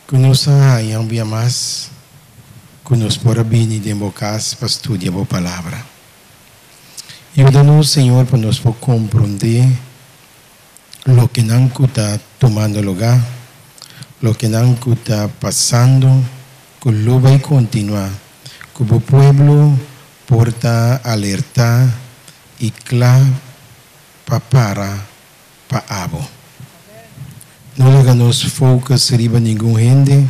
Conosco yang via mais, conosco por bem de bocas para estudar a palavra. Ajuda-nos, Senhor, para nós compreender o que não está tomando lugar, o que não está passando, que lo vai continuar, que o povo porta alerta e claro para abo. Não lagamos focus riba nenhum gente,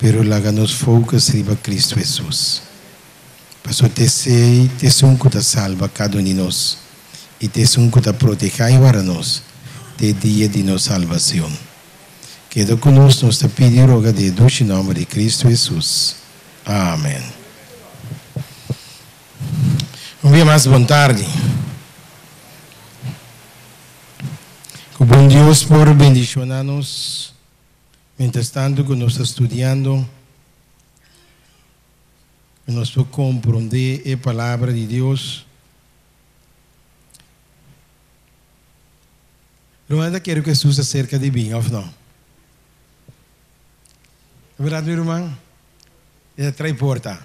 pero lagamos focus riba Cristo Jesus. Paso te sei, te sunco ta salva cada um de nós e te sunco ta proteger para nós de dia de nossa salvação. Queda conosco, nos te pedir roga de Deus em nome de Cristo Jesus. Amém. Um dia mais, boa tarde. Que o bom Deus por bendicionar-nos, mientras tanto que nós estamos estudando, que nós podemos compreender a palavra de Deus. Luanda quero que Jesus acerca de mim, ou não? É verdade, meu irmão? Ele trai porta.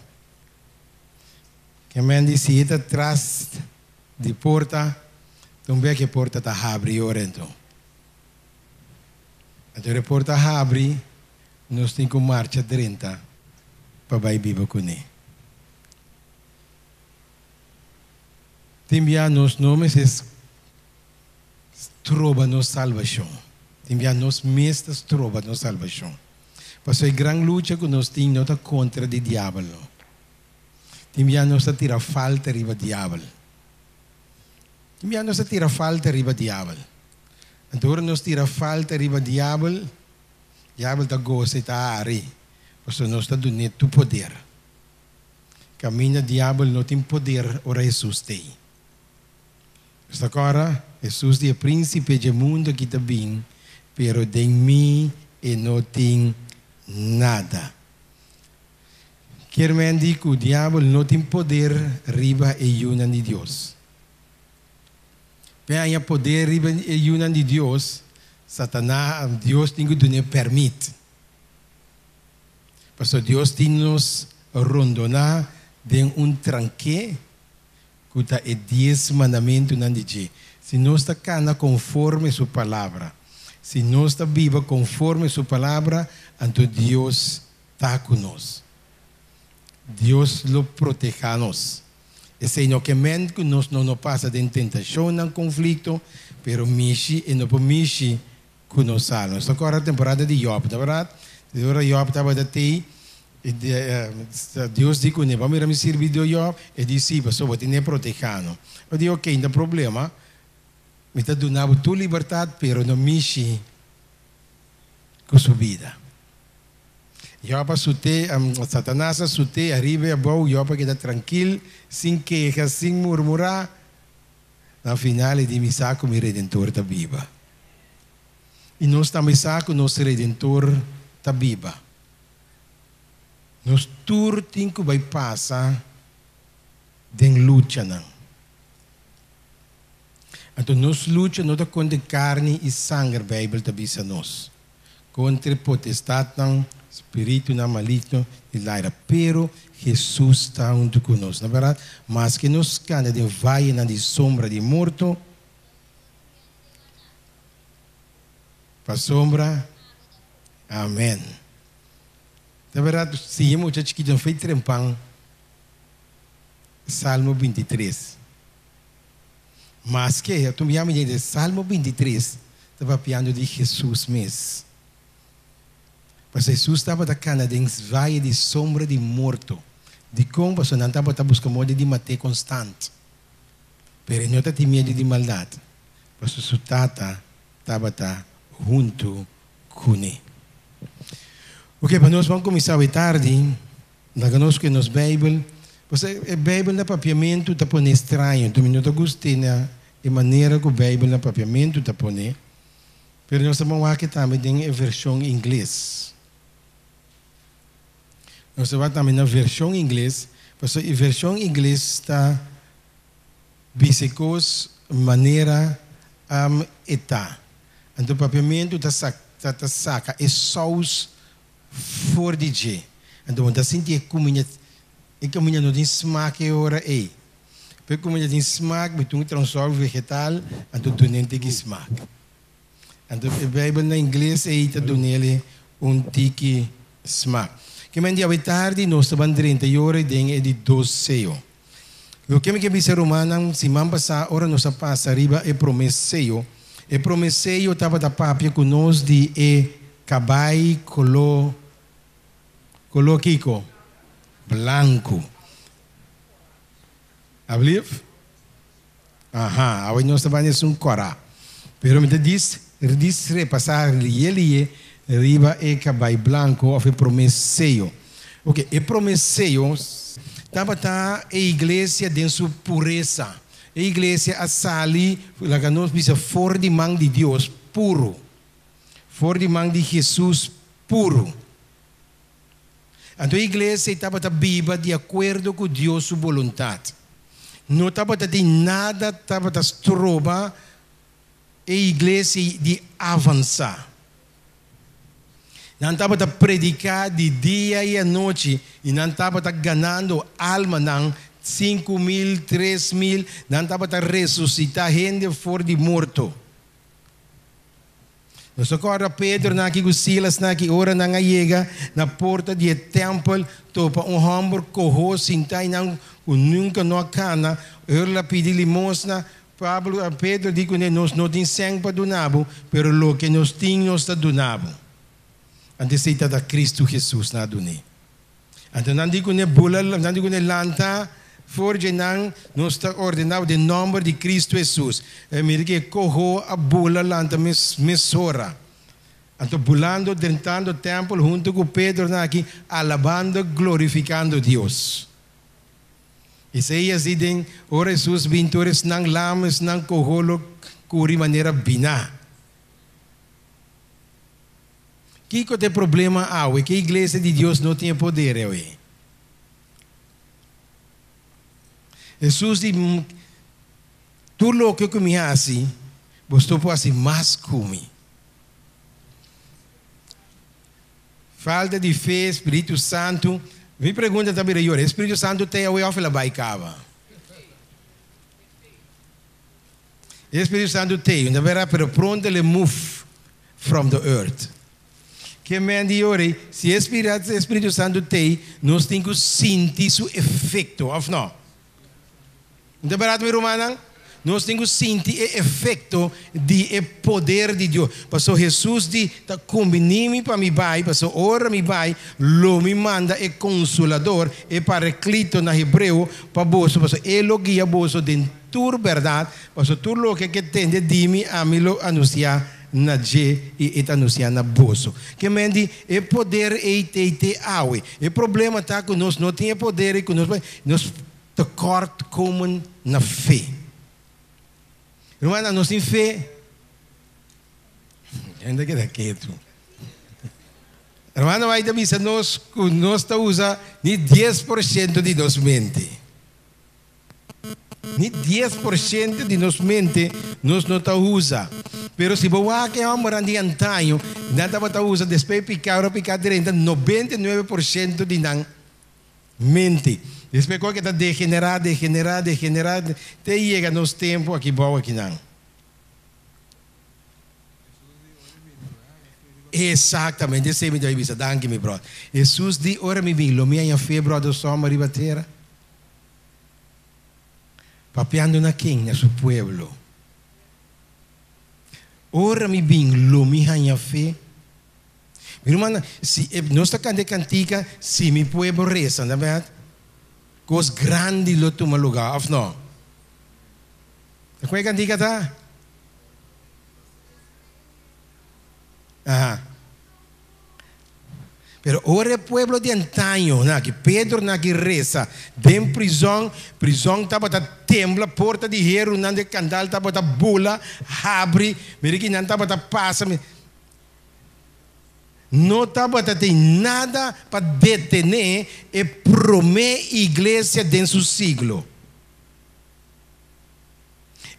Que a mãe disse, ele atrás de porta, também que a porta está abrindo, então. Então a porta abre, nós temos que marchar 30 para ir viver com ele. Também nos nomes é trova nos salvação. Também nos mestres trova nos salvação. Porque a grande luta que nós temos é contra o diabo. Também nós tira falta riba diabo. Também nós tira falta riba diabo. Então nós tira falta riba diabo. Diabo está gosta está ari. Porque nós está dando tu poder. Caminha diabo não tem poder, ora Jesus tem. Esta agora Jesus é o príncipe do mundo que está bem, pero de mim e não tem nada. Quer me dizer que o diabo não tem poder riba e una de Deus. Tem poder riba e una de Deus, Satanás, Deus tem que nos permite. Porque Deus tem nos rondonar de tranque, que está é 10 mandamentos não diz. Se nós está cana conforme sua palavra, se nós está viva conforme sua palavra, então Deus está conosco. Deus lo protege-nos. E se não que mente que nós não passa de tentação, não conflito, pero mishi e não por mishi que nos salva. Esta agora a temporada de Job, tá verdade? Agora Job estava de ti. Deus diz que vamos me servir de Job e disse, sim, pessoal, você não protegendo. Eu digo, ok, não tem problema. Me está dando tua liberdade, pero não mexe com sua vida. Job sute, Satanás sute, arriba a boa, Job queda tranquilo, sem queja, sem murmurar. Na final, ele diz, saco, meu Redentor está viva. E nós também saco, nosso Redentor está viva. Nós tudo tem que vai passar de luta não. Então nós luta não é contra carne e sangue, a Bíblia está dizendo nós, contra potestade não, espírito não maligno e lá. Pero Jesus está junto conosco, na verdade. Mas que nós cana de vale na de sombra de morto, para sombra, amém. Na verdade, se eu já te fez trempão, Salmo 23. Mas que eu me chamo de Salmo 23, estava piando de Jesus mesmo. Porque Jesus estava da cana de vale de sombra de morto. De como você não estava buscando modo de matar constante. Mas não tinha medo de maldade. Porque o tata estava junto com ele. Ok, para nós vamos começar a tarde, nós que nos Bíblia, porque a Bíblia no papiamento está por estranho, tu não gostei na maneira que a Bíblia no papiamento está por, mas nós vamos aqui também tem a versão em inglês. Nós vamos também na versão em inglês, porque a versão em inglês está basicos maneira está. Então o papiamento está saca é sós voor die je. En dan zie je ik kom je nog in smaak ora e. Ik kom je in smaak met een transor vegetal en dan doen je smaak. En de Bijbel in Engels eten doen jullie een tiki smaak. Que men dia tarde nós estaban 30 horas dingen di 12. Lo que me que dice Romana si man passa ora nós passa arriba e promesseio. E promesseio tava da papia com nós di e cabai colo Kiko blanco. Ablief? Aha, agora nós estamos um cora. Pero me diz repassar ele riba e cabai blanco of e promesseio. Ok, e promesseio estava a igreja de sua pureza. A igreja a sali, la que nós bisa for de mão de Deus puro. For de mão de Jesus puro. Então a igreja estava a viva de acordo com Deus sua vontade. Não estava a ter nada, estava a estroba a igreja de avançar. Não estava a predicar de dia e à noite e não estava a ganhando alma não 5.000, 3.000, não estava a ressuscitar gente fora de morto. Nós agora Pedro naqui com Silas naqui ora na chega na porta do templo topa homem corro sintai não nunca no cana ela pedi limosna Pedro digo ne nós não tem sangue para donabo pero lo que nós tínhamos está donabo. Antes de da Cristo Jesus na duni. Então não digo ne bula não digo ne lanta forje não nós está ordenado de nome de Cristo Jesus. Mire que corro a bula lanta mesora. Então bulando dentro do templo junto com Pedro aqui alabando glorificando Deus. Isaías dizem ora Jesus vintores não lames não corrolo curi maneira bina. Que tem problema é que a igreja de Deus não tem poder hoje. Jesus diz, tu louco que me assim, você pode mais comer. Falta de fé, Espírito Santo. Me pergunta também, o Espírito Santo tem a oferta baicava. Espírito Santo tem, na verdade, pero pronto ele move from the earth. Que men di ore, se Espírito Santo tem, nós temos que sentir seu efeito, ou não? Não é verdade, meu irmão? Nós temos que sentir o efeito do poder de Deus. Pastor Jesus diz, combine-me para me pai, pastor ora me pai, lo me manda é consolador, é paraclito na hebreu, para você, pastor, ele guia você dentro da verdade, pastor, tudo o que tem de dimi, a mim lo anunciar na je e anunciar na bolso. Que mendi é poder e awe. O problema está que nós não temos poder e que nós tekort komen na fé. Irmã, nós temos fé. Ainda que daqui tu. Irmã, vai da missa nós usa ni 10% de nossa mente. Ni 10% de nossa mente nós não usa. Pero se você é um grande antaño, não está usa depois picar 99% de não mente. Depois que está degenerado, até chega nos tempos aqui bom aqui não. Exatamente, esse é o meu visa. Danke, meu brother. Jesus diz, ora me vi, lo minha fé, brother, só uma ribatera. Papiando na quem, na seu pueblo. Ora me bem, lo minha fé. Meu irmão, se nós estamos de cantica, se mi pueblo reza, não é verdade? Cos grande lo toma lugar, ou não? Qual é a cantica tá? Ajá. Pero ora o pueblo de antaño, que Pedro que reza, de prisão estava a tembla, porta de hierro, não de candal, estava a bula, abre, mira que não estava a passa, não estava a ter nada para detener e prometer a igreja dentro do siglo.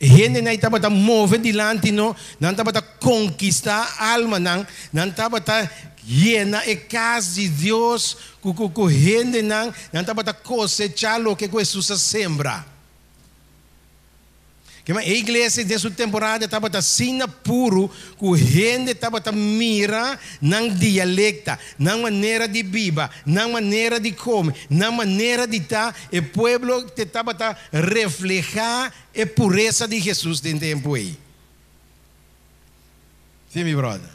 E gente não estava a mover dilante, não estava a conquistar a alma, não estava a llena a casa de Deus, com gente não estava cosechar o que Jesus sembra. Que a igreja dessa temporada estava assim puro, que a gente estava mira na dialecta, na maneira de viver, na maneira de comer, na maneira de estar, e o povo estava reflejar a pureza de Jesus dentro do tempo aí. Sim, meu brother.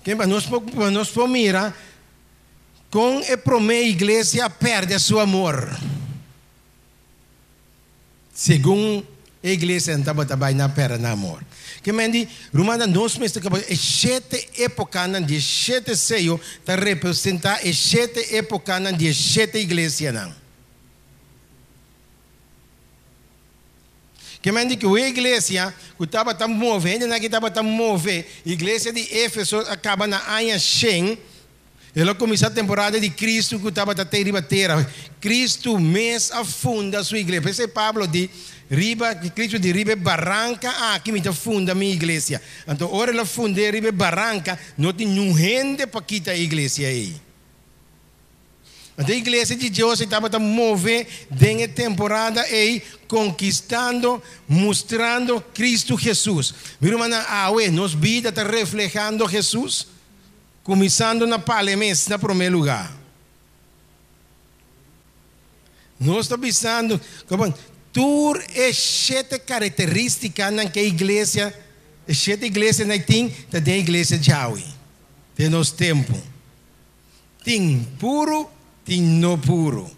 Que para nós mira, com a primeira igreja perde seu amor. Segundo a igreja estava também na perna na amor. Que mendi, Romana nós mesmos que 7 épocas de 7 selhos para representar as 7 épocas de 7 igrejas não. Que mendi que a igreja que estava movendo, que estava movendo, a igreja de Éfeso acaba na Anha Shen. Ela começou a temporada de Cristo que estava até riba terra. Cristo mesmo afunda a sua igreja. Por isso Pablo diz, Cristo de riba barranca, aqui me funda a minha igreja. Então, ora ela funda riba barranca, não tem nenhum gente para quitar a igreja aí. Então, a igreja de Deus estava a mover dentro da temporada aí, conquistando, mostrando Cristo Jesus. Meu irmão, nossa vida está reflejando Jesus. Começando na Palmeiras, na primeiro lugar. Nós estamos pensando, tur é 7 características na que a igreja, 7 igrejas na tem, tem a igreja de Yahweh. Tem nosso tempo. Tem puro, tem não puro.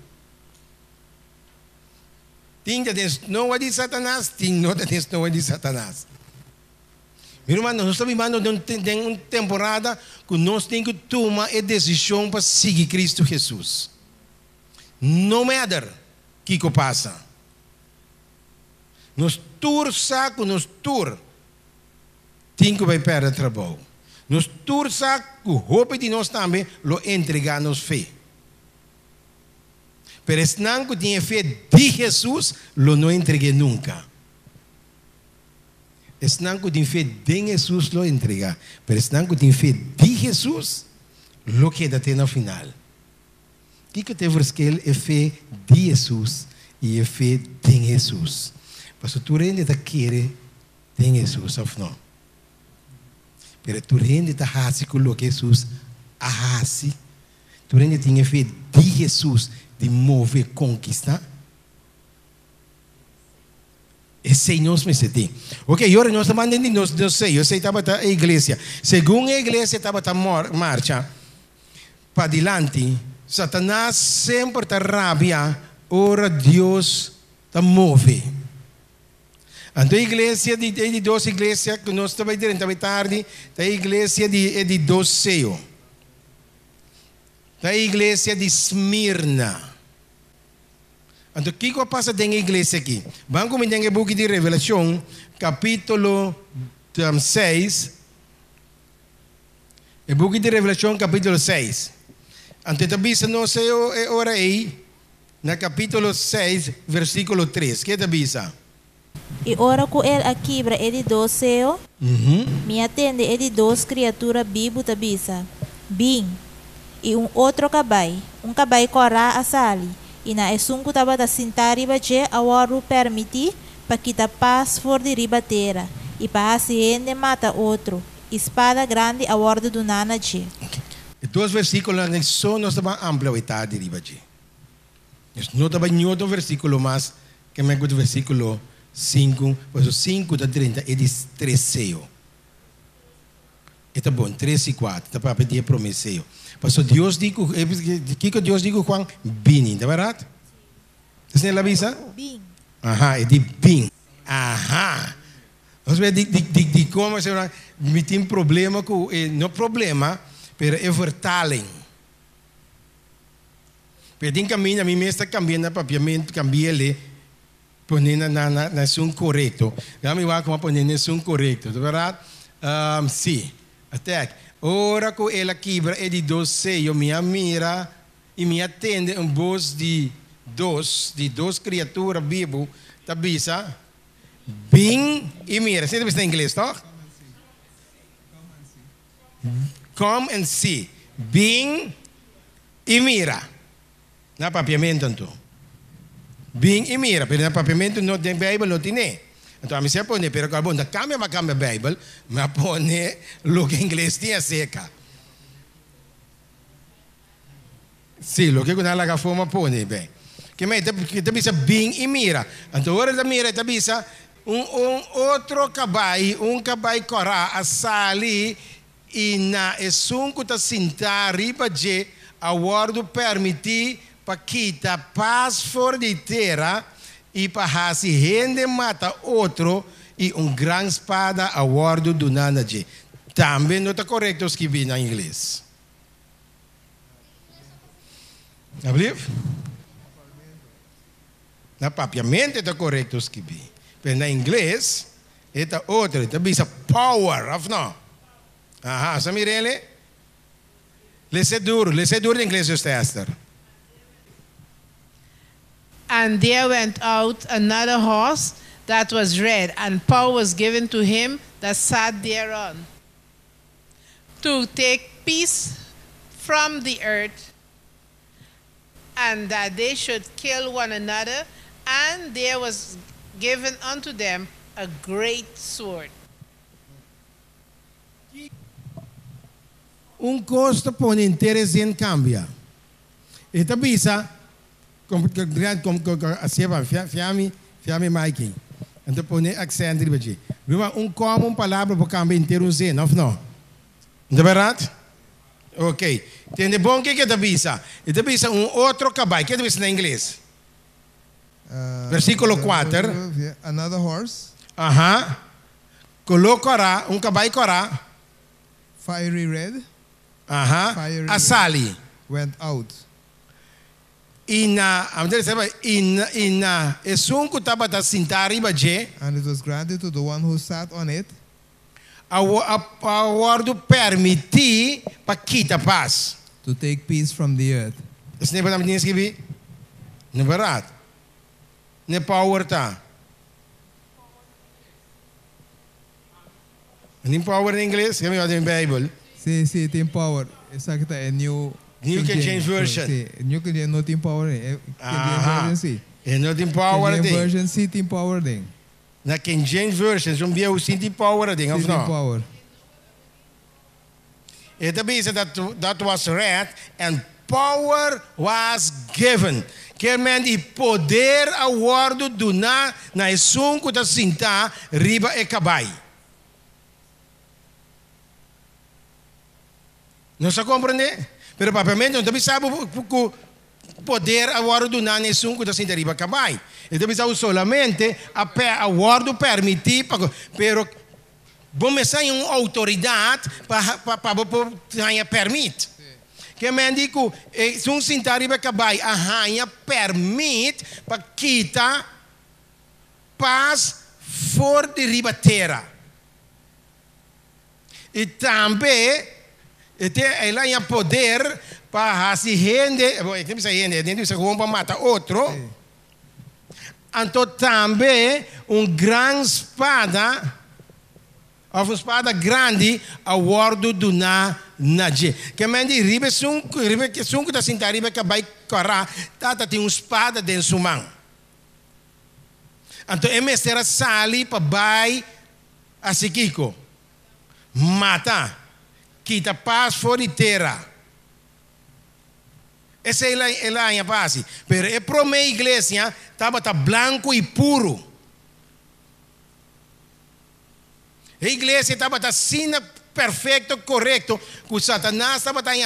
Tem não de Satanás, tem não de Satanás. Meu irmão, nós estamos vivendo em uma temporada que nós temos que tomar a decisão para seguir Cristo Jesus. No matter o que passa. Nos tour saco, nos tour, tem que vai perder trabalho. Nos tour saco, o roupa de nós também, lo entregar nos fé. Mas se não tinha fé de Jesus, lo não entreguei nunca. Se não tem fé de Jesus, lo entrega. Mas se não tem fé de Jesus, lo queda até no final. O que tem verschil é fé de Jesus e é fé de Jesus. Mas tu ainda quer de Jesus ou não? Mas tu ainda faz com o que Jesus faz. Tu ainda tem fé de Jesus de mover conquista. Esse nós me tem. Ok, agora nós estamos andando no sei, eu sei que estava a igreja. Segundo a igreja estava a marcha para adiante, Satanás sempre está rabia, ora Deus está move. Então a igreja de 2 igrejas que nós estamos dentro da tarde, a igreja de 2 seio. A igreja de Esmirna. Então, o que passa dentro da igreja aqui? Vamos começar o book de Revelação, capítulo 6. O book de Revelação, capítulo 6. Então, avisa não sei ora aí, no capítulo 6, versículo 3. Que avisa? E ora com ele aqui, ele 12, me atende ele 2 criaturas vivas, avisa. Bem, e outro cabai, cabai corá a sali. E na esunco estava da cintar riba je awaru permiti para que ta paz for de riba terra e para assim mata outro. Espada grande a bordo do nana je. Dois versículos que só nós estamos ampliar de riba je. Não estava em outro versículo mais que me gusta versículo 5, verso 5 da 30 e de 13. Está bom, 3 e 4, está para pedir promessa. Pastor Deus digo, que Deus digo Juan, bini, tá verdade? Você não avisa? Bem. Aha, é de bem. Aha. Você vê de como se me tem problema com, não problema, mas é vertaling. Mas tem caminho, a mim mesmo está cambiando papiamento, cambia ele, põe na som correto. Já me vai como põe na som correto, tá verdade? Sim, até. Ora com ela quebra é de 12, eu me mira e me atende voz de duas criaturas vivas, tá bisa? Bem e mira. Você está em inglês, tá? Come and see. Bing e mira. Na papiamento então. Bing e mira, pero na papiamento não tem Bible, não tem. Então a mim se põe, pero quando na cambia Bible, me põe lo que inglês tinha seca. Sim, lo que quando ela forma põe bem. Que me te bisa bing e mira. Então hora da mira te bisa outro cabai, cabai corá a sali e na esunco ta sinta riba je a wardo permiti pa kita paz fora de terra e pa hasi rende mata outro e gran espada a wardo do nana je. Também não está correto escrever na inglês. Alsjeblieft? Na papiamento está correto escrever. Mas na inglês, é outra, está bisa power, of não? Aha, samirele? Lê duro em inglês, Esther. And there went out another horse that was red, and power was given to him that sat thereon, to take peace from the earth, and that they should kill one another, and there was given unto them a great sword. Costo põe interesse em cambia. E bisa, como fiame Mikey. Então põe accent de baixo. Viva comum palavra para cambiar inteiro zen, não? Não é verdade? Ok. Tem bom que é bisa? E bisa outro cabai. Que é bisa na inglês? Versículo 4. Another horse. Aha. Colocará cabai corá. Fiery red. Aha. Fiery Asali. Went out. And it was granted to the one who sat on it. Awardo permiti pa kita paz. To take peace from the earth. Is niet wat ik niet schreef? Ne berat. Ne power ta. Ne power in English? Kami wat in Bijbel. Sí, tem power. Exacto, New King James Version. Sí, New King James no tem power. King James Version sí. E no tem power King ding. James Version sí tem power ding. Na King James Version, zo'n bio sim tem power ding, of Sí tem no? power. It means that was read and power was given. Que men die poder awardo duna na isunku da sinta riba e kabai. Não se compreende? Pero papiamento não também sabe o poder awardo duna na isunku da sinta riba kabai. E também sabe solamente a awardo permitir, pero começar em uma autoridade para ganhar permite. Que men digo, se um sinta riba kabai, a ganhar permite para kita paz fora de riba terra. E também ela tem poder para se rende, tem que ser para matar outro. Então também grande espada, ou uma espada grande, a bordo do naje. Que men di riba sunco da sinta riba que vai correr, tata tem uma espada dentro sua mão. Então é mestre sali para vai a sikiko, mata, quita paz fora de terra. Essa é a minha base. Pero é para minha igreja, estava branco e puro. A igreja estava assim perfeito, correto. O Satanás estava em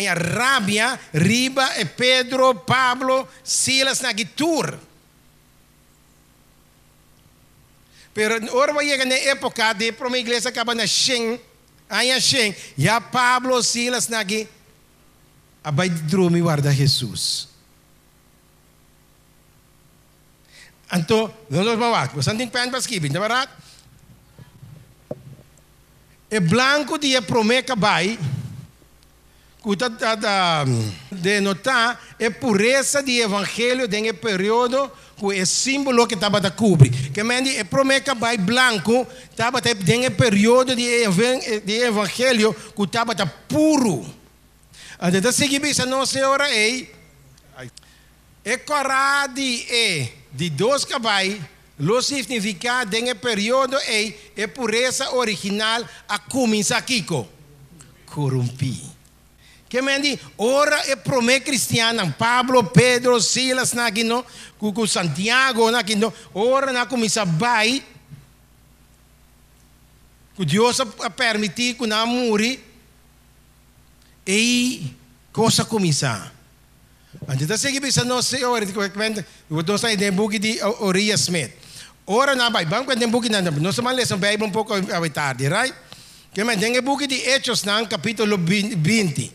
rábia, riba e Pedro, Pablo, Silas na guitur. Pero ora vai chegar na época de para uma igreja acaba na Shen, aí Shen, já Pablo, Silas na guitur. Abay drumi guarda Jesus. Anto, não nos mawak. Você tem pen para escrever, não é verdade? E blanco dia promeka bay, denotar a pureza do evangelho em período que é símbolo que estava a cobrir. Que mendi é promessa vai branco, estava em período de evangelho que estava puro. Então seguir essa nossa hora é coragem de 2 cabai, o significado em período é pureza original a começar aqui, corrompi. Que mendi ora é promessa cristiana, Pablo, Pedro, Silas naquino, com Santiago naquino, ora na começa vai, que Deus a permitir que não morre, e coisa começar. Então seguir essa nossa hora, nós saímos do book de Uriah Smith. Ora na Bíblia, vamos com o book na nós vamos ler a Bíblia pouco à tarde, right? Que me tem o book de Hechos na capítulo 20.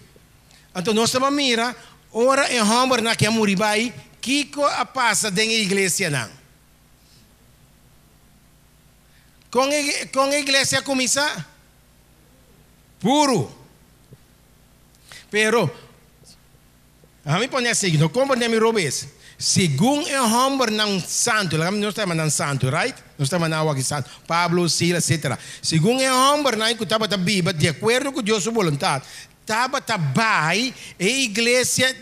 Então nós estamos mira, ora em Homer na que a muribai, Kiko a passa dentro da igreja não. Com a igreja começa puro. Pero a mim põe assim, não como nem me roubes. Segundo o Homer não santo, nós estamos não santo, right? Nós estamos na água que santo, Pablo, Silas, etc. Segundo o Homer não que estava da Bíblia, de acordo com Deus sua vontade. Estava também a igreja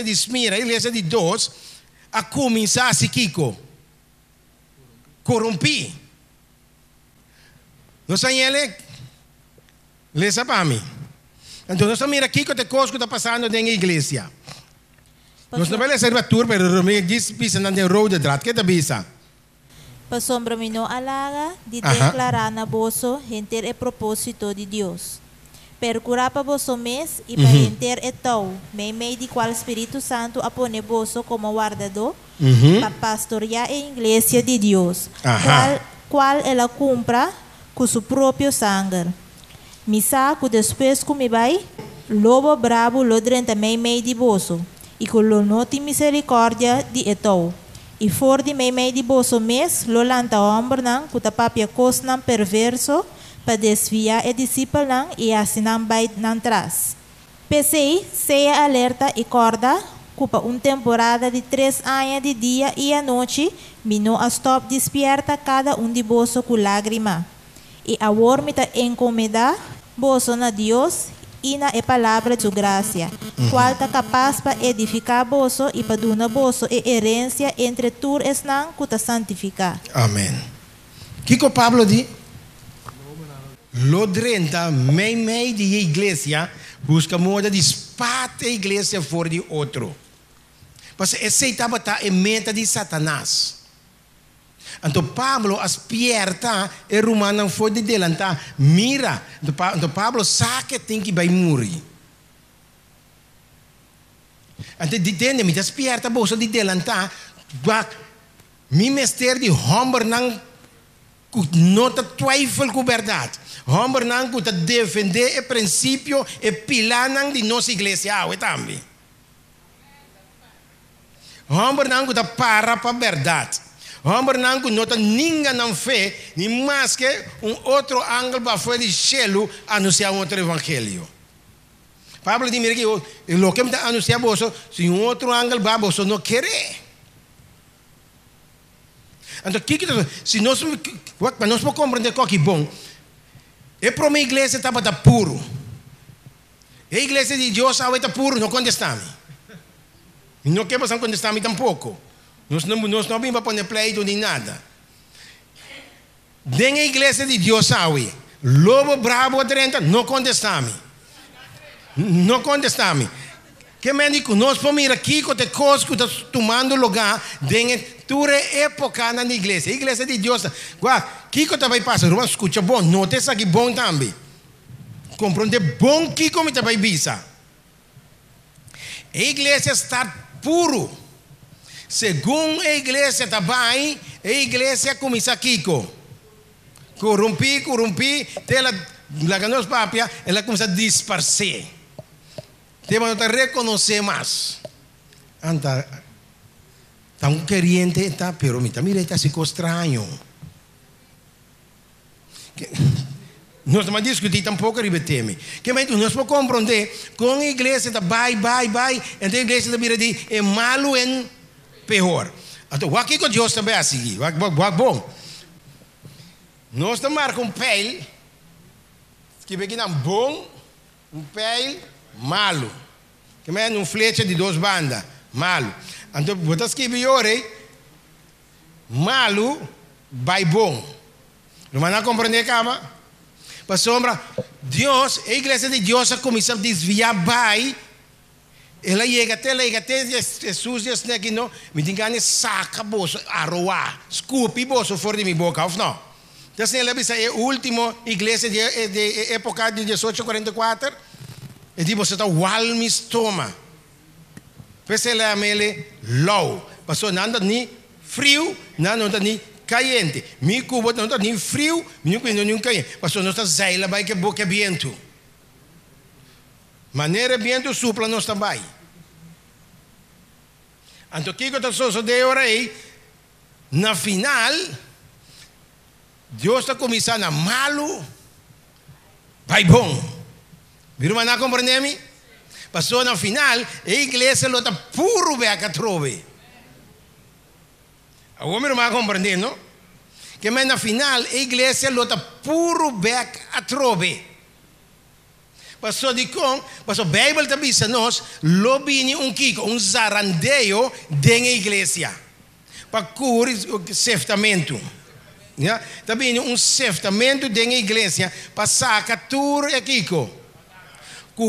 de Esmira, a igreja de Deus, a começar a se corromper. Não sei ele, lê para mim. Então nós mira aqui que a coisa que está passando na igreja. Nós não vamos ler a tour, mas Romero diz que não tem road draft. Que é da bisa? Pasombra mi no alaga de declarar na boso enter e propósito de Deus. Percurar para boso mes e para enter e tau, meio de qual Espírito Santo apone boso como guardador para pastorear a igreja de Deus, qual ela cumpra com seu próprio sangue. Misa que depois que me vai, lobo bravo lo drenta meio de boso, e com lo noti misericórdia de etou. E for de meio de boso mes, lo lanta homem não, que tapapia cos não perverso, para desviar e discípulo não, e assim não vai não traz. PCI, seja alerta e corda, cupa temporada de 3 anos de dia e a noite, mino a stop despierta cada de boso com lágrima. E a wormita encomendar boso na Deus e na palavra de sua graça, qual está capaz para edificar boso e para dar boso e herência entre tu e não que está santificar. Amém. Que o Pablo diz? Lo drenta meio de igreja busca moda de espate a igreja fora de outro. Mas esse estava em mente de Satanás. Então Pablo aspierta e Romano foi de delantar. Mira, então Pablo sabe que tem que vai morrer. Então de me aspierta bolsa de delantar. Mi mestre de Homer não nota twijfel com verdade. Homer não que defender o princípio e pilar de nossa igreja também. Homer não que para a verdade. Homem não nota ninguém não fé, nem mais que outro ângulo para fora de cielo anunciar outro evangelho. Pablo diz que o que me anunciar você, se outro ângulo para você não querer. Então, se nós podemos compreender o que é bom, é para uma igreja estava puro. A igreja de Deus estava puro, não contestamos. Não queremos contestar tampouco. Nós não vamos poner pleito nem nada. Dentro da igreja de Deus, lobo bravo adentro, não contestamos. Não contestamos. Que médico, nós vamos ir aqui com as coisas que estão tomando lugar dentro toda época na igreja. A igreja de Deus, o que vai passar? Vamos escutar bom, nota isso aqui bom também. Compreender bom que como está vai bisa. A igreja está puro. Segundo a igreja também, a igreja começa aqui. Corrompi, ela ganhou os papéis, ela começa a dispersar. Temos que reconhecer mais. Anda, tão querente está, pero mira, está assim estranho. Nós estamos discutindo tampouco ribe tema. Que mas nós podemos compreender com a igreja da vai, então a igreja da vira de é malo e pior. Então, o que Deus também é assim? Bom. Nós estamos marcando peil, que vem bom, peil, malo. Que é flecha de duas bandas, malo. Então, você escreve ora, malo, vai bom. Não vai compreender, cama? Para sombra, Deus, a igreja de Deus começa a desviar, vai. Ela chega até Jesus diz que não, me engane, saca bolso, arroa, escupe bolso fora de minha boca, ou não? Então, ela diz, é a última igreja de época de 1844, e diz, você está walmi estoma. Pois ela é mele low, passou nada nem frio, nada nem caliente. Mi cubo não está nem frio, nem caliente. Passou não está zaila, vai que boca é vento. Maneira vento supla não está bem. Então, o que eu estou de hora aí, na final, Deus está começando a malo, vai bom. Viram mas não compreendem? Passou na final, a igreja está puro bem a trove. Agora não vai compreendendo? Que mas na final, a igreja está puro bem a trove. Passou de com, passou a Bíblia está dizendo nós, lobini kiko, zarandeio dentro da igreja. Para curar o seftamento. Está vindo seftamento dentro da igreja, para sacar tudo e kiko.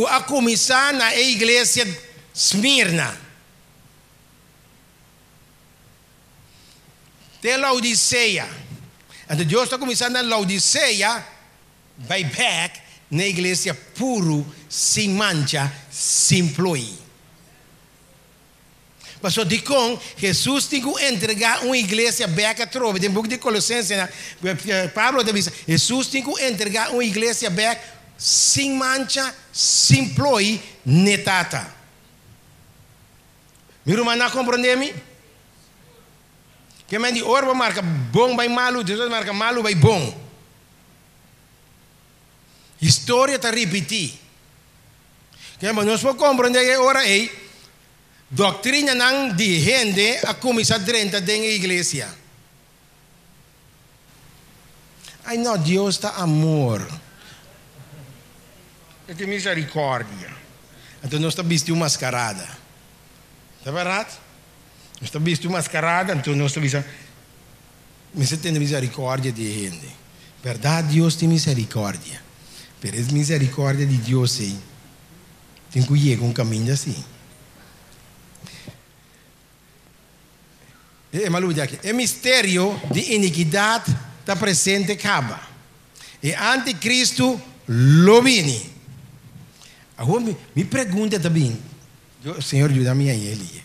A começar na igreja Esmirna. Tem Laodiceia. Então Deus está começando na Laodiceia, vai back na igreja puro, sem mancha, sem ploi. Passou de com, Jesus tem que entregar uma igreja back a trove. Tem um pouco de Colossenses, Pablo diz, Jesus tem que entregar uma igreja back sem mancha, sem ploi, netata. Meu irmão, não compreende-me? Que me diz, orba marca bom vai malo, Jesus marca malo vai bom. História está repetir. Que nós podemos compreender que ora aí, doutrina não de gente a começar dentro da igreja. Ai não, Deus está amor. É de misericórdia. Então nós estamos vestindo mascarada. Está verdade? Nós estamos vestindo mascarada, então nós estamos vestindo. Mas você tem misericórdia de gente. Verdade, Deus tem misericórdia. Mas a misericórdia de Deus aí. Tem que ir com um caminho assim. É maluco aqui. O mistério de iniquidade está presente acaba. E anticristo lo vini. Agora me pergunta também, Senhor, ajuda-me aí, Eli.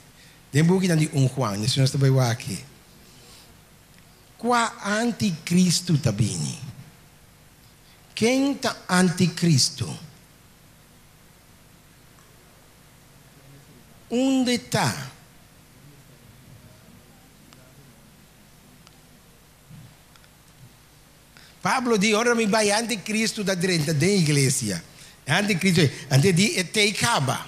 Tem um de Juan, nesse nós também aqui. Qual anticristo também? Quem está anticristo? Onde está? Pablo diz, ora me vai anticristo da dentro da igreja. Anticristo, antes de te acaba.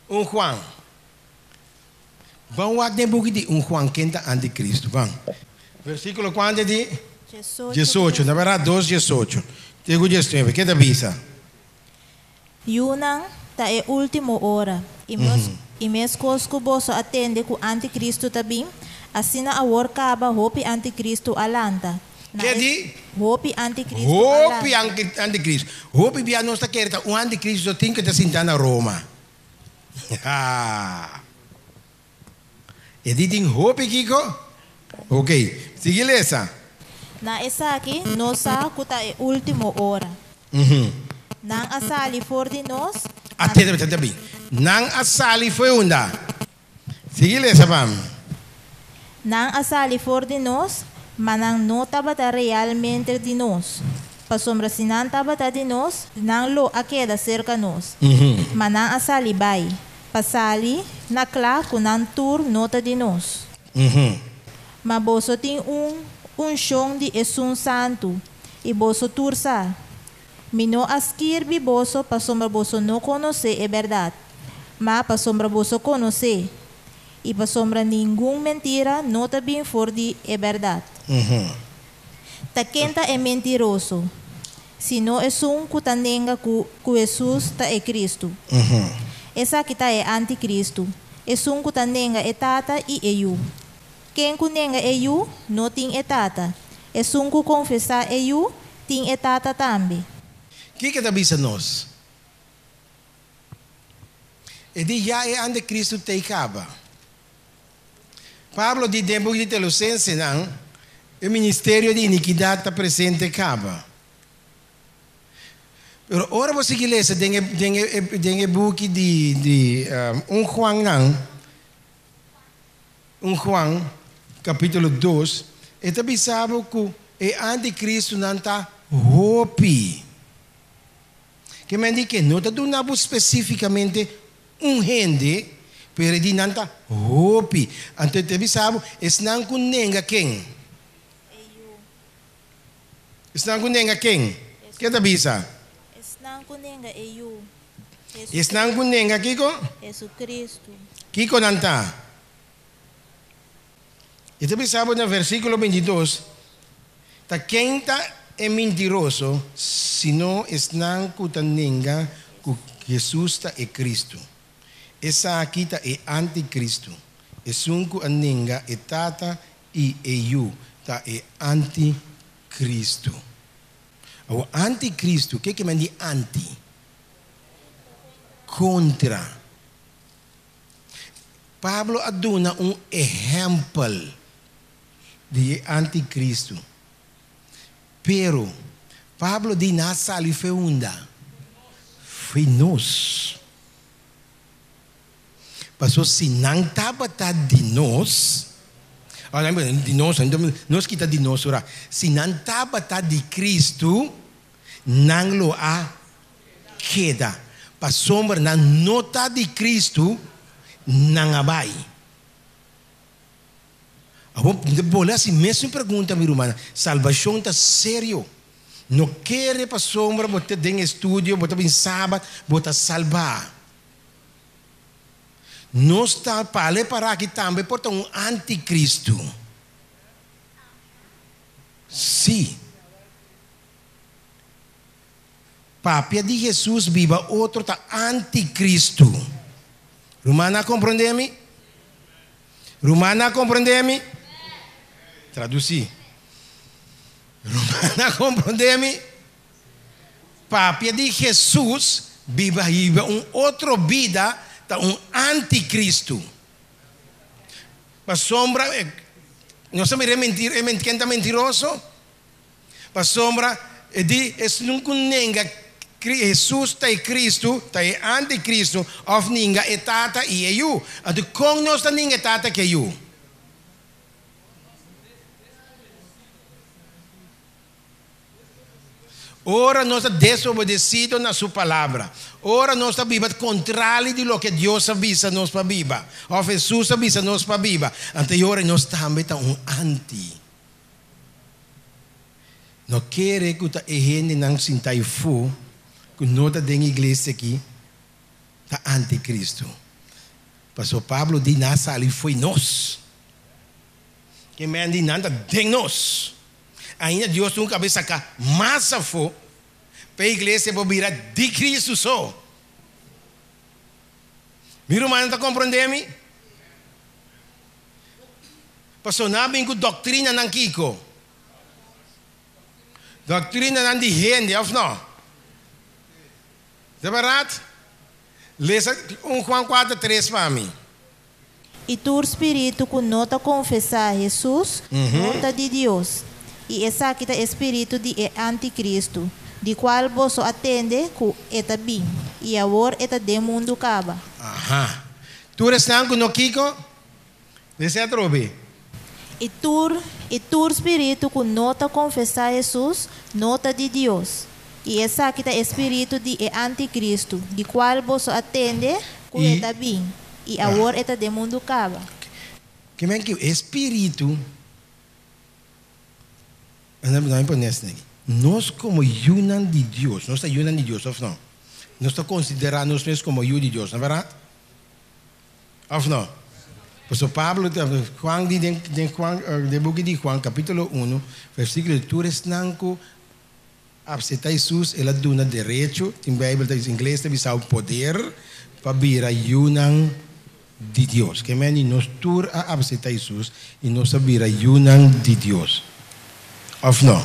Juan. Vamos lá ter um pouco de Juan, quem está anticristo. Vamos. Versículo quanto de? 18, na verdade 2:18. Digo 19, que te avisa? Yunang ta é última hora. E mes cosco boso atende ku anticristo tabim. Assim a workaba hopi anticristo alanta. Que di? Hopi anticristo. Hopi anticristo. Hopi via nostra querta, un anticristo tem que estar sentado na Roma. E ditem hopi, Kiko? Ok. Sigue essa. Na essa aqui, nossa kuta é última hora. Nang asali for de nós. Atenta bem. Nang asali foi onda. Sigue essa, vamos. Nang asali for de nós, manang no tabata realmente de nós. Pasombra sinan tabata de nós, nang lo aqueda cerca nós. Manang asali bay. Pasali nakla kunang tur nota de nós. Maboso ting un chão de esun santo, e boso tursa. Mino askir bi boso pa sombra boso no conhecer é verdade, mas pa sombra boso conhecer. E pa sombra nenhum mentira não tá bem for de é verdade. Ta quem tá é mentiroso, se não é um cutanenga que Jesus tá é Cristo. Essa que tá é anticristo. É um cutanenga é tata e é eu. Quem kunenga é eu, não tem é tata. É um que confessar é eu, tem é tata também. O que está nós? E de já é anticristo te acaba. Pablo di tempo di Telosense não, o ministério de iniquidade está presente acaba. Pero ora você que lê, tem book de Juan não, Juan capítulo 2, e também sabe que é anticristo não está hopi. Que me diz que não está dando especificamente gente, pero di não está hopi. Então também sabe, é não kunenga quem? É não kunenga quem? Que está bisa? Não kunenga é eu. É não kunenga Kiko? Jesus Cristo. Kiko não está. E também sabe no versículo 22, tá quem está é mentiroso, senão não kutanenga que Jesus está é Cristo. Essa aqui está é anticristo. É sunku anenga é tata e eu tá é anticristo. O anticristo, o que que me diz anti? Contra. Pablo aduna exemplo de anticristo. Pero Pablo di nasa ali feunda. Foi nós. Pastor, se não estava de nós, de nós que está de nós, se não estava de Cristo, não lo há queda. Para sombra, não está de Cristo, não vai. Bola assim mesmo pergunta, minha irmã, salvação está sério. Não quer para sombra, botar em estúdio, botar em sábado, botar salvar. Não está para aqui também, porque um anticristo. Sim. Papia de Jesus viva, outro está anticristo. Romana, compreende-me? Romana, compreende-me? Traduzir. Romana, compreende-me? Papia de Jesus viva outra vida, está anticristo. Para sombra, não sabe mentir, quem está mentiroso? Para sombra, não nenga Jesus está em Cristo, está em anticristo, of ninga é tata e é eu. Então, como nós está ninga tata que é eu? Ora nós está desobedecido na sua palavra. Ora nós está vivendo contrário de lo que Deus avisa nós para viver. Ou Jesus avisa nós para viver. Então, ora nós também está anti. Não quer que a gente não sinta fu, que não está dentro da igreja aqui, está anticristo. Pastor Pablo de nasa ali foi nós. Que me andi nada de nós. Ainda Deus nunca vai sacar massa for para a igreja para virar de Cristo só. Meu irmão, está compreendendo? Pastor, não vem com doutrina não Kiko. Doutrina não de gente, ou não? É verdade? Leia 1 Juan 4:3 para mim. E tu espírito que não está confessar Jesus, não está de Deus. E essa aqui é o espírito de anticristo, de qual você atende que está bem. E agora está de mundo acaba. Aha. Tu estás com o Kiko? Deseja trobe. E tu espírito que não está confessar Jesus, não está de Deus. E essa aqui é o espírito de anticristo, de qual você atende que está bem. E agora está de mundo acaba. Que é que o espírito Nós como ayunan de Dios, nós ayunan de Dios, of não? Nós consideramos nós como ayuda de Dios, não é verdade? Of não? Pastor Pablo, Juan, de book de Juan, capítulo 1, versículo 3, nanco, abseta Jesus, ela duna derecho, em Bíblia, em inglês, tem o poder para vir ayunan de Deus. Que meni nós tur a abseta Jesus e nós vir ayunan de Deus. Of não?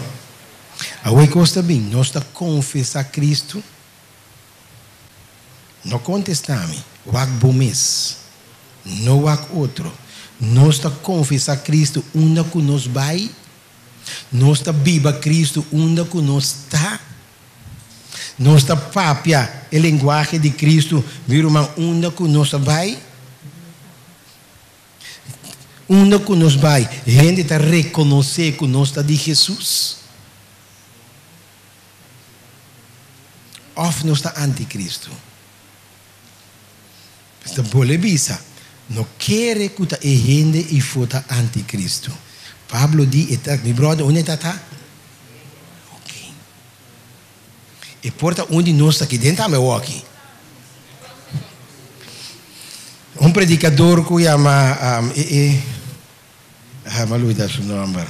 A costa bem, nós está confessa Cristo. Não contestame, wak bomes, não wak outro. Nós está confessa Cristo, onde que nós vai. Nós está viva Cristo, onde que nós está. Nós está papia, a linguagem de Cristo, viruma onde que nós vai. Onde que nós vai, a gente está reconhecer que nós está de Jesus. Of nós está anticristo. Esta bolebisa não quer que a gente e fota anticristo. Pablo diz, meu brother, onde está? Ok. E porta onde nós está aqui dentro, meu aqui. Predicador que chama maluida seu nome.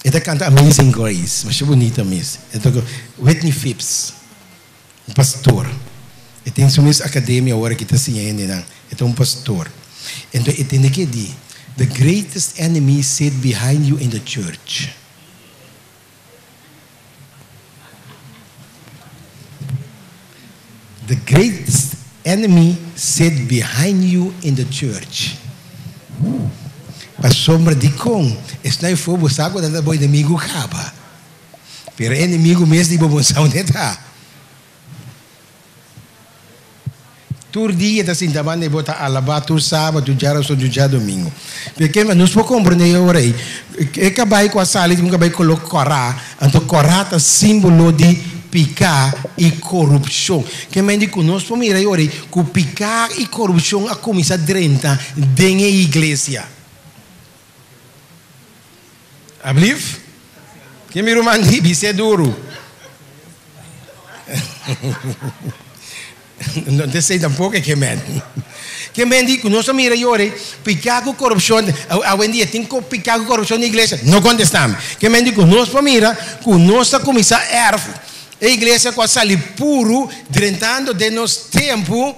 Ele canta Amazing Grace, mas é bonita mesmo. Whitney Phipps, pastor. Ele tem sua academia agora que está ensinando, ele é pastor. Então ele tem que dizer, the greatest enemy sit behind you in the church. The greatest enemy sit behind you in the church. Para sombra de com, isso não foi você agora da boi inimigo acaba. Pero inimigo mesmo de bobonção onde está. Tur dia da assim também de botar alaba tur sábado, jara só dia domingo. Porque nós podemos compreender agora aí. É que vai com a sala, que vai colocar corá, então corá é símbolo de picar e corrupção. Que me diz que nós podemos mirar agora que picar e corrupção a começar dentro da igreja. Abliv? Que me romani bise duro. Não te sei tampouco que men. Que men diz que nós mira agora picar com corrupção. Hoje em dia tem que picar com corrupção na igreja. Não contestamos. Que men diz que nós mira que nós começar a a igreja com a sali puro, drentando de nosso tempo,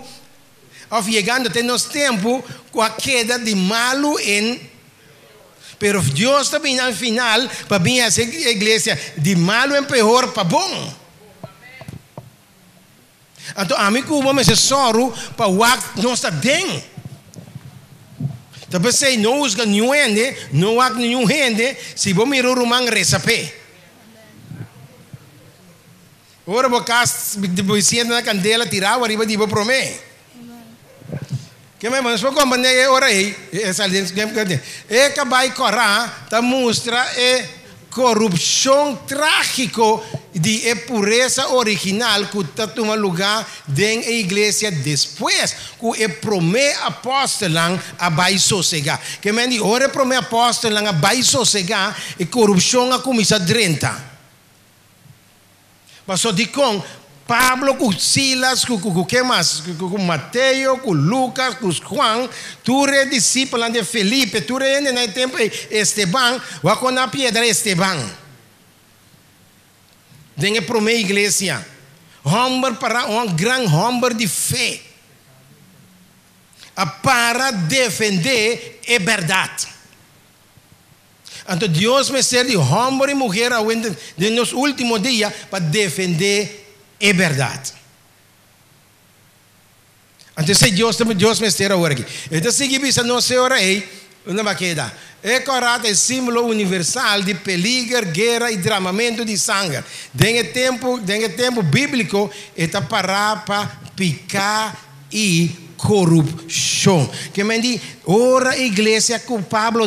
ou chegando de nosso tempo com a queda de malo em. Pero Deus também no final para vir essa igreja de malo em pior para bom. Então a mim como me soro para o que nós está dentro. Então se não usa nenhum ende, não há nenhum ende, se vou mirar o man receber. Ora vou cas depois sendo na candela tirar o arriba de vou prometer. Que me mas vou compreender ora aí essa lente é que vai correr tá mostra corrupção trágico de pureza original que está tomando lugar dentro da igreja depois que promete apóstolo a vai sossegar. Que me diz ora promete apóstolo a vai sossegar e corrupção a começar a drentar. Mas só de com Pablo, com Silas, com que mais? Com Mateus, com Lucas, com Juan, tu é discípulo de Felipe, tu é no tempo Esteban, vai com a pedra Esteban. Dengue para a igreja, homem para grande homem de fé, para defender a verdade. Então Deus me serve homem e mulher nos últimos dias para defender a verdade. Então se Deus me serve agora aqui. Então se que não se ora aí, não vai quedar. É caráter símbolo universal de peligro, guerra e derramamento de sangue. Dentro tempo bíblico, está para picar e corrupção. Que me diz, ora a igreja com Pablo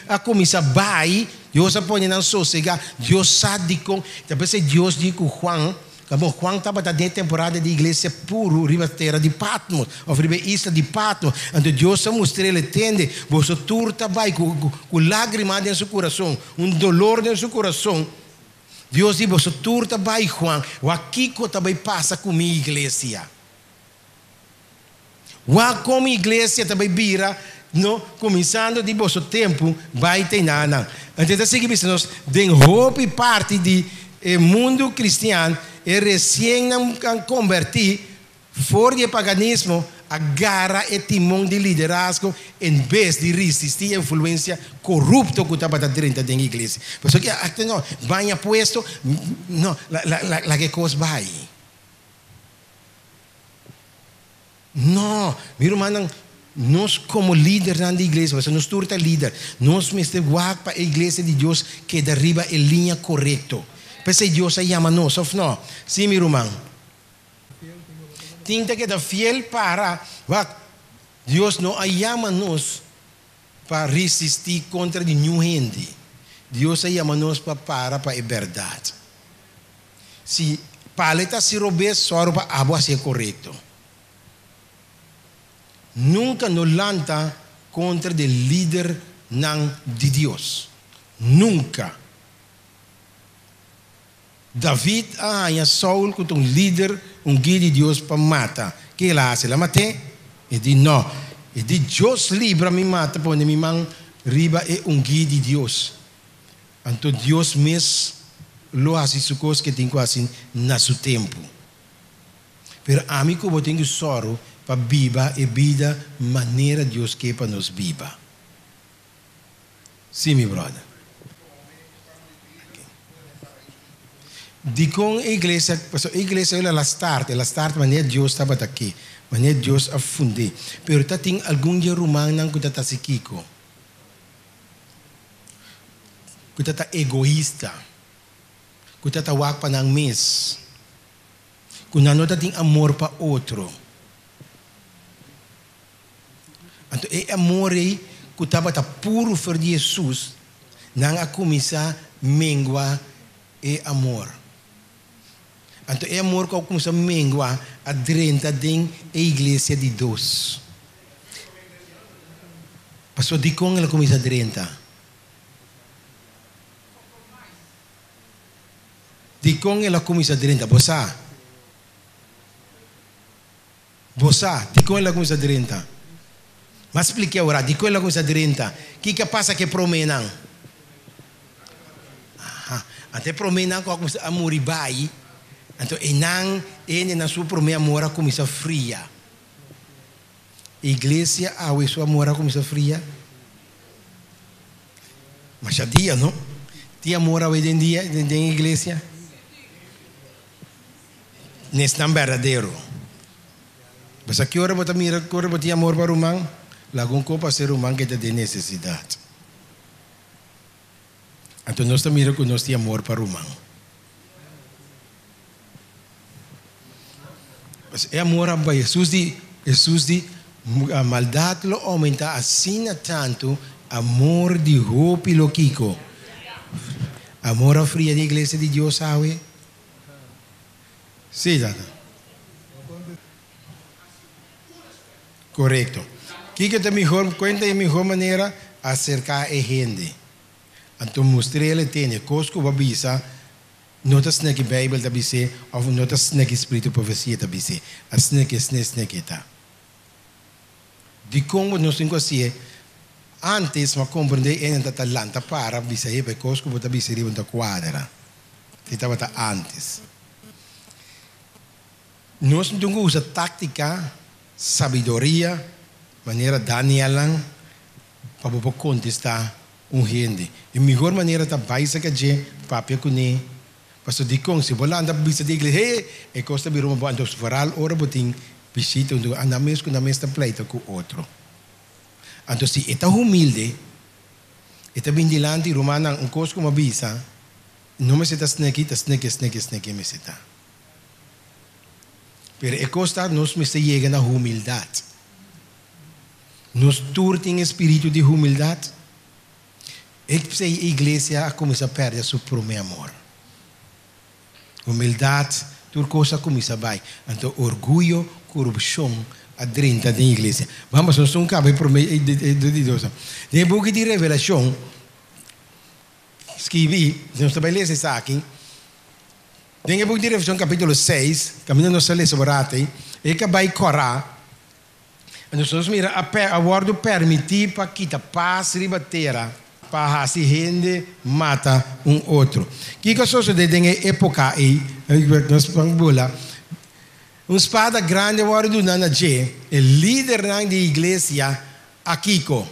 a começar vai, Deus a põe na sossega, Deus sabe com, depois Deus diz com Juan estava na temporada de igreja puro, riba terra de Patmos, ou riba isla de Patmos, então Deus a mostra ele tende, você turta vai com lágrimas em seu coração, dolor em seu coração, Deus diz, você turta vai Juan, o Kiko também passa com minha igreja. O como igreja também vira, no, começando de vosso tempo, vai ter nada. Então, assim que nós, de roupa e parte do mundo cristiano, é recém convertir, fora do paganismo, agarra o timão de liderazgo em vez de resistir a influência corrupta que estava dentro da igreja. Porque não, vai puesto, não, la que coisa vai. Não, meu irmão, nós como líder da igreja, nós turta líder, nós me estamos para a igreja de Deus que derriba a linha correta. Porque Deus a chama nós, ou não? Sim, meu irmão. Tinta que da fiel para Deus não chama-nos para resistir contra nenhuma gente. Deus chama-nos para a verdade. Se paleta se roubar, só para a ser correto. Nunca nos lanta contra o líder de Deus. Nunca. David e Saul com um líder, guia de Deus para matar. Que ele faz? Ele mata? Ele diz não. Ele diz Deus livra me mata, porque minha mão riba é guia de Deus. Então Deus mesmo lo faz isso coisa que tem quase no seu tempo. Mas a mim como tenho sorro para viver a vida maneira Deus quer para nós viva. Sim, meu brother. De com a igreja ela start maneira Deus estava aqui, maneira Deus a fundir. Pero tá tem algum dia romano que tá se kiko, que tá egoísta, que tá wak para nang mes, que não tem amor para outro. Então é amor aí que estava puro por Jesus, não a começar mengua é amor. Então, é amor que começa a menguar a dentro da igreja de Deus. Pastor, de como ela começa a dentro? De como ela começa a dentro? Você, de como ela começa a dentro? Mas explique agora, de como ela começa a dentro? O que passa que promenam? Até promenam que começa a morrer vai. Então, ele na sua primeira mora começa fria. A igreja, a sua mora começa fria. Mas já dia, não? Dia mora hoje em dia, na igreja? Nesse não é verdadeiro. Mas a que hora você mira, que hora você tem amor para o humano? Lagun ko para ser humano que tem necessidade. Então, nós também que nós temos amor para o humano. É amor a Jesus de a maldade lo aumenta assim tanto amor de roupa e lo kiko. Amor a fria da igreja de Deus, sabe? Sim, dada. Correto. Que é a melhor, conta a melhor maneira acercar a gente. Então, mostrei ele tem cosco babisa. Notas na que Bible da bise, ou notas na que Espírito Profecia da bise, as na que está. De como nós temos assim, antes ma compreender em da talanta para bise e pe cosco bota bise riba da quadra. Estava antes. Nós temos que usar tática, sabedoria, maneira Danielan para poder contestar gente. A melhor maneira da baixa que é papel com Pastor Dikong, se você anda bisa de igreja, é costa de rumah ando varal ora boting visita untuk anda mes com a mesma pleita com outro. Então se está humilde, está bem dilante romana um costo como bisa, não me está snake me está. Pero é costa nos me se chega na humildade. Nos turtem espírito de humildade. É que a igreja começa a perder seu primeiro amor. Humildade, tudo coisa começa a vai. Então, orgulho, corrupção, a dentro da igreja. Vamos, nós somos cabos por meio de Deus. No book de Revelação, escrevi, nós também lemos isso aqui, Dengue book de Revelación capítulo 6, camino nos sale sobre rate, e que vai Corá. E nós mira a word permitir para que a paz ribatera, para assim gente mata outro. Que sucede dengue época aí, nós vamos lá. Espada grande agora do Nanaje, o líder da igreja Akiko,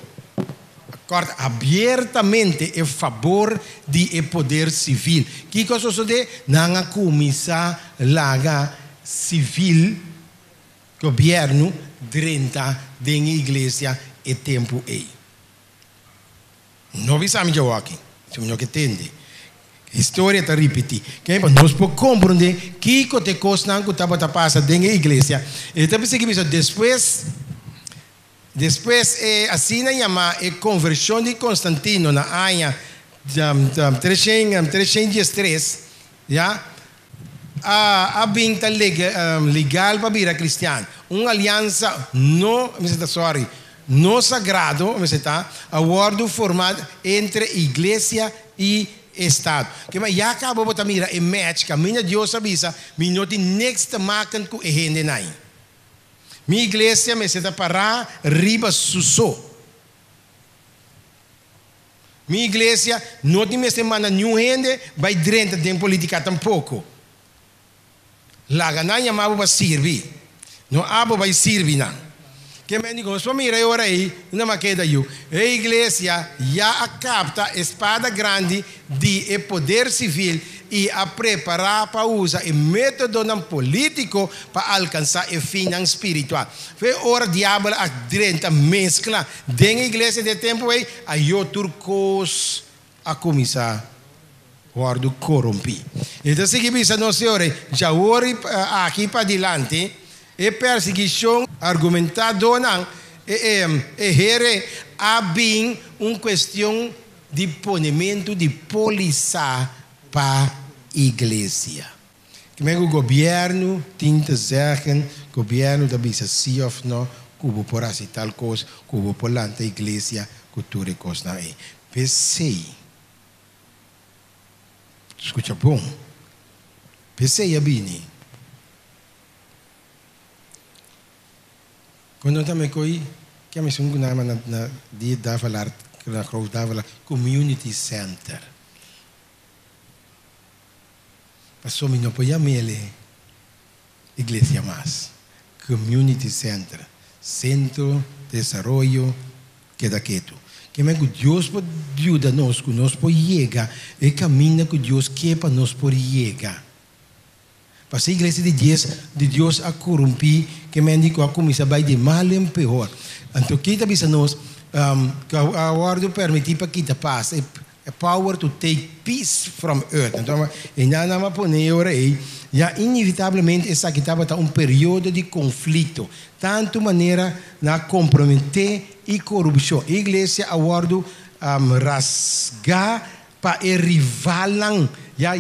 acorda abertamente em favor do poder civil. Que coisa sucede? Na comissão laga civil, governo, dentro da igreja e tempo aí. Não visamos já aqui, se não que entende. História está repetida. Que nós podemos compreender que te costa que estava a passar dentro da igreja. E depois assim na chama a conversão de Constantino na ano 313, já a vinta legal para vir a cristiano. Uma aliança não sagrado, a word formado entre igreja e Estado. Que mas já acabou botar mira e match caminha Deus avisa, me não tem next maken com e gente nai. Minha igreja me senta para riba suso. Minha igreja não tem me semana nenhum gente vai dentro de política tampouco. Lá ganha mas vai servir. Não abo vai servir não. Que me digo, só mira agora aí, não me queda eu. A igreja já capta a espada grande de poder civil e a preparar para usar o método político para alcançar o fim espiritual. Foi hora diabo a drenta mescla dentro da igreja de tempo aí, a turcos a começar a corromper. Então, se que pensa, não senhor, já ora aqui para diante. E perseguição argumentada não há bem uma questão de ponimento de polícia para a igreja. Que o governo tem que dizer, o governo da bisa sim ou não, como por assim tal coisa, como por lá a igreja, que tudo é coisa não é. Pensei, escuta bom, pensei a bem. Quando também coi, que a missão na dia da falar na cruz da falar community center. Passou me não podia mele igreja mais community center, centro de desarrollo que da quieto. Que me Deus pode ajudar nós, que nós pode chegar e caminho que Deus quer para nós pode chegar. Para a igreja de Deus a corromper, que me indica a comissão vai de mal em pior. Então, que também nós, que a ordem permite para que a paz, a power to take peace from earth. Então, e não me põe agora aí, já inevitavelmente essa que estava período de conflito, tanto maneira na comprometer e corrupção. A igreja a ordem rasgar para rivalang. Ya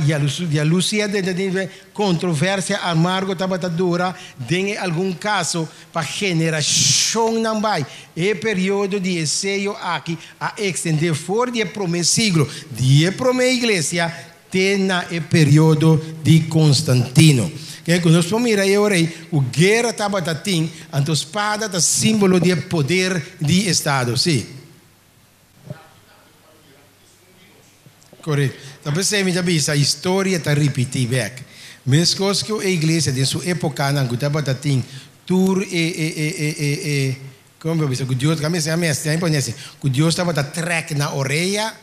Lucia de controvérsia amargo tabatadura em algum caso para geração não vai e período de ensaio aqui a extender fora de promessa siglo de promessa igreja tem na período de Constantino que nós vamos mirar agora o guerra tabatatim a espada é símbolo de poder de Estado sim correto. Então, você me diz, a história está repetida. Mesmo que a igreja de sua época, não estava tendo tour como eu disse, que Deus, que Deus estava a track na orelha,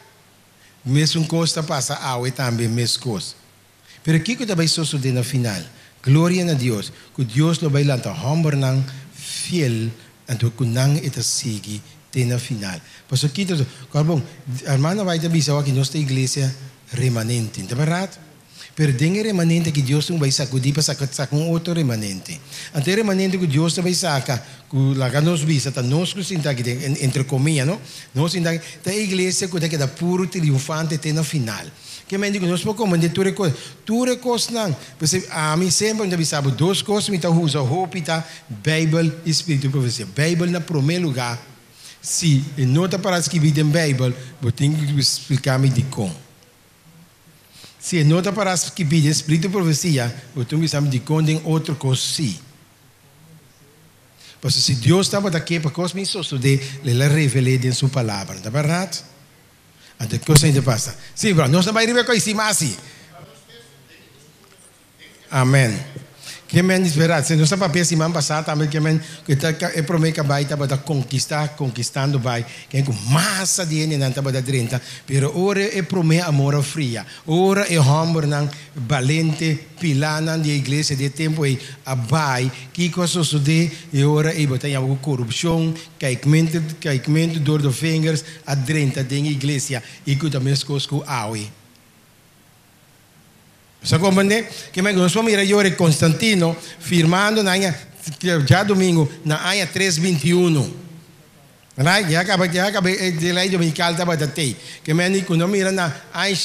mesmo coisa passa a também, mesmo coisa. Mas o que também sucede no final? Glória a Deus, que Deus lo vai lá, humble, fiel, então que não é seguir. Na final. Por isso aqui, bom, a irmã vai te avisar que nossa igreja remanente, não é verdade? Pero tem remanente que Deus não vai sacudir para sacar outro remanente. Ante remanente que Deus vai sacar, que lá nos visa, tá nós que sinta que entre comillas, não? Nós sinta que a igreja que dá puro triunfante tem na final. Que me digo, nós podemos comandar tudo coisas não. Porque a mim sempre me avisava duas coisas, me tá usa hope, tá Bíblia e Espírito profecia. Bíblia na primeiro lugar. Se não está para escrever na Bíblia, eu tenho que explicar-me de como. Se não está para que pede espírito de profecia, você me de condem outra coisa sim. Porque se Deus estava aqui para que me estudar, ele revela em sua palavra, não é verdade? Então, que coisa ainda passa? Sim, bro, nós não vamos ir com isso, mas sim. Amém. Que men esperar, se nós estamos pensando semana passada também que men que é promessa que vai estar para conquistando vai, que é massa de ele não está para 30, pero ora é promessa amor fria, ora é hammer não valente pilana de igreja de tempo é abai, que coisa sucede e ora é botar alguma corrupção, caimento door de vingers a 30 de igreja e que também coisas com aui. Você compreende? Que me nós vamos ir a Constantino firmando na já domingo na área 321. Right? Já acabei de lei dominical estava datei. Que me quando mira na área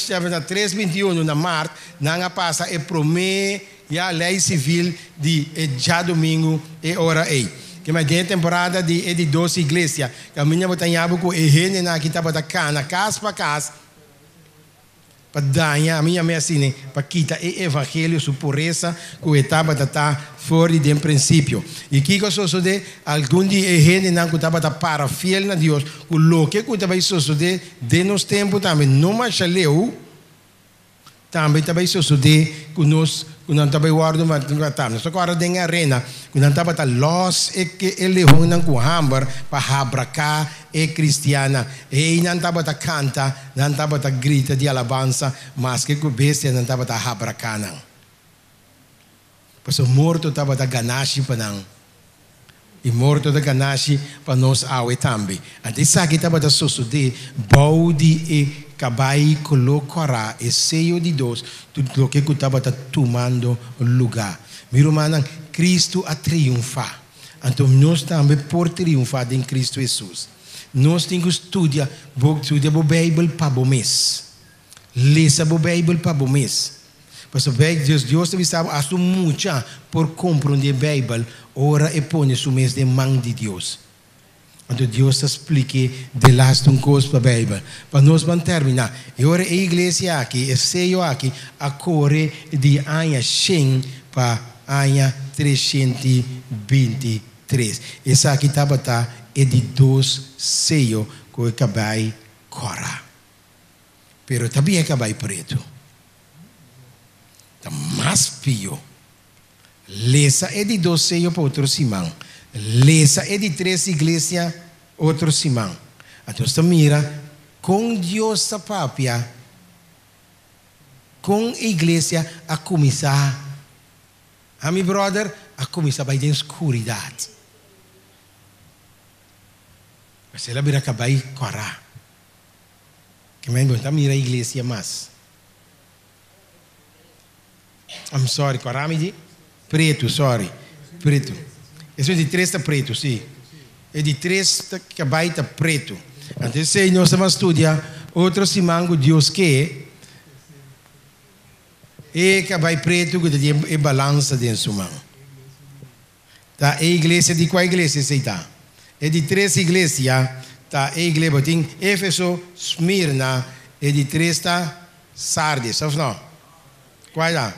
321 na Marte, na passa é promê a lei civil de já domingo e hora aí. Que me tem temporada de 12 igrejas. Que a minha botanhava com e na que estava da cana casa para casa. Para dar a minha mensagem para quitar o evangelho sua pureza que estava fora de princípio e que coisa sucede algum dia a gente não estava para fiel na Deus o que estava suceder de nos tempo também não mais leu também estava suceder que nós não estava guardando mas também só agora tem arena que não estava los e que ele não com hambar para abracar e cristiana e não estava canta não estava grita de alabança mas que o bestia não estava abracando porque o morto estava ganache para não e morto da ganache para nós awe também até sabe que estava suceder balde e cabai colocará e seio de Deus tudo o que estava tomando lugar meu irmão Cristo a triunfar então nós também por triunfar em Cristo Jesus nós temos que estudar a Bíblia para o mês ler a Bíblia para o mês porque Deus estava a muito por compreender a Bíblia ora e põe o mês de mão de Deus. Então Deus explica de las coisas para a Bíblia. Para nós vamos terminar. E ora a igreja aqui, a seio aqui, a corre de ano 100 para ano 323. Essa aqui estava é de 2 seio que acabei cora. Pero também acabei preto. Está mais pio. Lesa é de 2 seio para outro Simão. Lesa é de 3 igrejas, outro Simão. Então, você mira, com Deus a papia, com a igreja a começar, a meu brother, a começar a ter escuridade. Mas ela vai acabar de correr. Que me está mira a igreja mais. I'm sorry, correr me de preto, sorry, preto. Esse é de 3 está preto, sim. É de 3 que vai estar preto. Então, se nós vamos estudar outro simango Deus que vai preto que tem a balança dentro da sua mão. Tá? A igreja de qual igreja você está? É de 3 igrejas. Tá? A igreja tem Éfeso, Esmirna, é de 3 está Sardes, ou não? Qual é?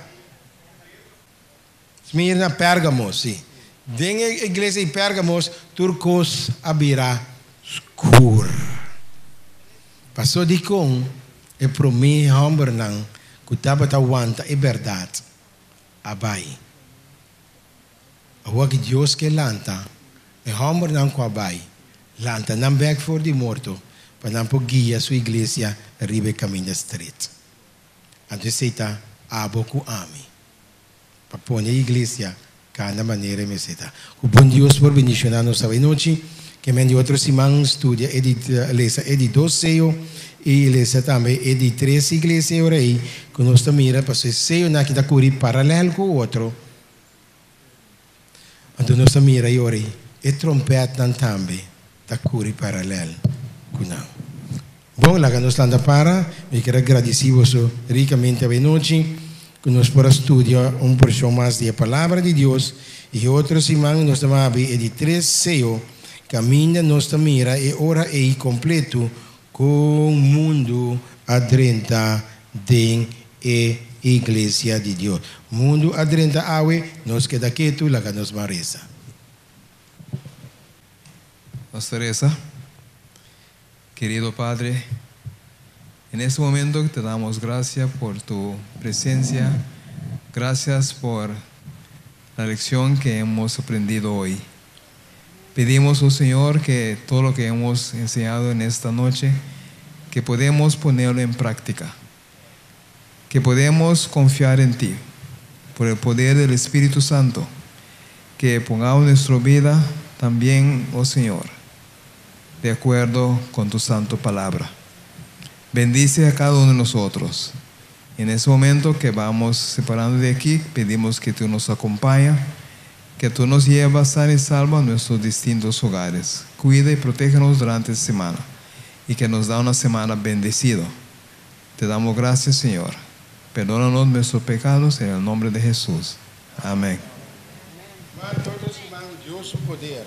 Esmirna, Pérgamo, sim. Dentro da igreja de Pérgamos, turcos abrirá escuro. Passou de com, e promê hamburnan, que estava aguanta é verdade. Abai. A que Deus que lanta, e hamburnan com abai, lanta não back for de morto, para não guia sua igreja arriba o caminho estreito. Então, você está aboco ami. Para pôr a igreja cada maneira me seta. O bom Deus por bendicionar nossa noite, que me de outro simão estudia é de 12 e lesa também é de 13 igrejas ora aí, que nós mira para ser seio na que da curi paralelo com o outro. Então nós mira aí ora aí, e trompeta também da curi paralelo com não. Bom, lá que nós anda para, me quero agradecer ricamente a noite. Que nós por estudar porção mais da palavra de Deus e outro simão nós também é de 3 seio caminha nós mira e ora é completo com o mundo adrenta de e iglesia de Dios. Mundo adrenta awe, nos queda quieto, la que nos marisa. Pastoresa, querido Padre, en este momento te damos gracias por tu presencia, gracias por la lección que hemos aprendido hoy. Pedimos, oh Señor, que todo lo que hemos enseñado en esta noche, que podemos ponerlo en práctica, que podemos confiar en ti, por el poder del Espíritu Santo, que pongamos nuestra vida también, oh Señor, de acuerdo con tu santa palabra. Bendice a cada uno de nosotros. En ese momento que vamos separando de aquí, pedimos que tú nos acompañes, que tú nos llevas sana y salva a nuestros distintos hogares. Cuida y protégenos durante esta semana y que nos da una semana bendecida. Te damos gracias, Señor. Perdónanos nuestros pecados en el nombre de Jesús. Amén. Todos, Dios su poder.